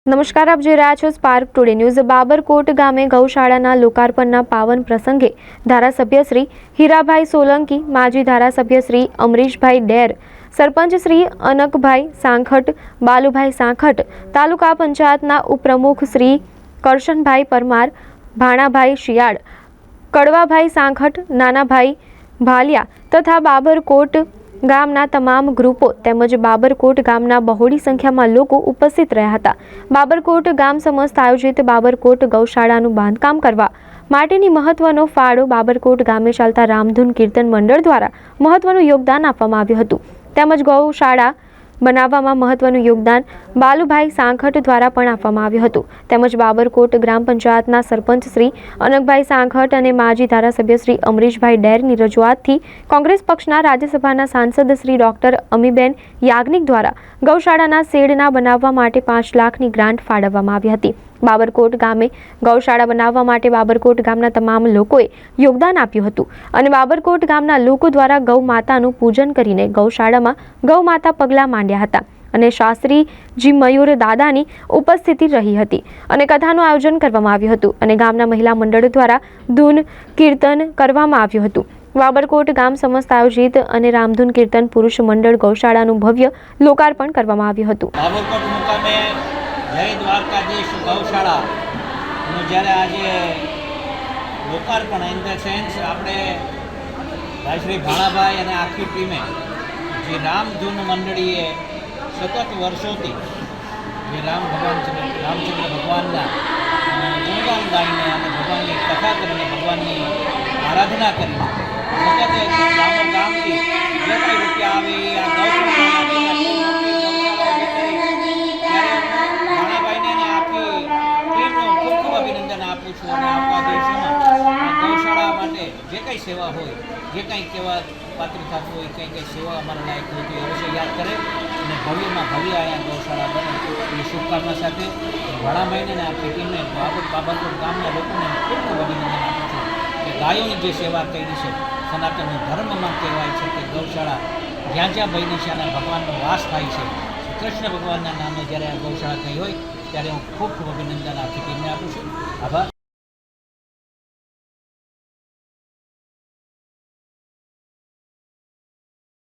નમસ્કાર, આપ જોઈ રહ્યા છો સ્પાર્ક ટુડે ન્યૂઝ। બાબરકોટ ગામે ગૌશાળાના લોકાર્પણના પાવન પ્રસંગે ધારાસભ્ય શ્રી હીરાભાઈ સોલંકી, માજી ધારાસભ્ય શ્રી અમરીશભાઈ ડેર, સરપંચ શ્રી અનકભાઈ સાંખટ, બાલુભાઈ સાંખટ, તાલુકા પંચાયતના ઉપપ્રમુખ શ્રી કરશનભાઈ પરમાર, ભાણાભાઈ શિયાળ, કડવાભાઈ સાંખટ, નાનાભાઈ ભાલિયા તથા બાબરકોટ ગામના તમામ ગ્રુપો તેમજ બાબરકોટ ગામના બહોળી સંખ્યામાં લોકો ઉપસ્થિત રહ્યા હતા। બાબરકોટ ગામ સમસ્ત આયોજિત બાબરકોટ ગૌશાળાનું બાંધકામ કરવા માટેની મહત્વનો ફાળો બાબરકોટ ગામે ચાલતા રામધૂન કીર્તન મંડળ દ્વારા મહત્વનું યોગદાન આપવામાં આવ્યું હતું। તેમજ ગૌશાળા બનાવવામાં મહત્વનું યોગદાન બાલુભાઈ સાંખટ દ્વારા પણ આપવામાં આવ્યું હતું। તેમજ બાબરકોટ ગ્રામ પંચાયતના સરપંચ શ્રી અનકભાઈ સાંખટ અને માજી ધારાસભ્ય શ્રી અમરીશભાઈ ડેરની રજૂઆતથી કોંગ્રેસ પક્ષના રાજ્યસભાના સાંસદ શ્રી ડોક્ટર અમીબેન યાજ્ઞિક દ્વારા ગૌશાળાના શેડના બનાવવા માટે 5 લાખની ગ્રાન્ટ ફાળવવામાં આવી હતી। બાબરકોટ ગામે ગૌશાળા બનાવવા માટે બાબરકોટ ગામના તમામ લોકોએ યોગદાન આપ્યું હતું અને બાબરકોટ ગામના લોકો દ્વારા ગૌ માતાનું પૂજન કરીને ગૌશાળામાં ગૌ માતા પગલાં માંડ્યા હતા અને શાસ્ત્રીજી મયુર દાદાની ઉપસ્થિતિ રહી હતી અને કથાનું આયોજન કરવામાં આવ્યું હતું અને ગામના મહિલા મંડળ દ્વારા ધૂન કીર્તન કરવામાં આવ્યું હતું। બાબરકોટ ગામ સમસ્ત આયોજિત અને રામધૂન કીર્તન પુરુષ મંડળ ગૌશાળાનું ભવ્ય લોકાર્પણ કરવામાં આવ્યું હતું। બાબરકોટ મુકામે જય દ્વારકાધીશ ગૌશાળાનું જ્યારે આજે લોકાર્પણ ઇન ધ સેન્સ આપણે ભાઈ શ્રી ભાણાભાઈ અને આખી ટીમે જે રામધૂન મંડળીએ સતત વર્ષોથી જે રામચંદ્ર ભગવાનના ગુણગાન ગાઈને અને ભગવાનની કથા કરીને ભગવાનની આરાધના કરીને સતત ગામથી જે કંઈ રૂપિયા આવે એ આ ગૌશાળા માટે જે કંઈ સેવા હોય, જે કંઈ કહેવા પાત્ર થતું હોય, કંઈ સેવા અમારા લાયક હોય તો અવશ્ય યાદ કરે અને ભવ્યમાં ભવ્ય અહીંયા ગૌશાળા બને એવી શુભકામના સાથે ભાણાભાઈને અને આખી ટીમને બાબરકોટ ગામના લોકોને ખૂબ ખૂબ અભિનંદન આપું છું કે ગાયોની જે સેવા કરી છે, સનાતન ધર્મમાં કહેવાય છે કે ગૌશાળા જ્યાં જ્યાં બની છે અને ભગવાનનો વાસ થાય છે, કૃષ્ણ ભગવાનના નામે જ્યારે આ ગૌશાળા થઈ હોય ત્યારે હું ખૂબ ખૂબ અભિનંદન આખી ટીમને આપું છું। આભાર।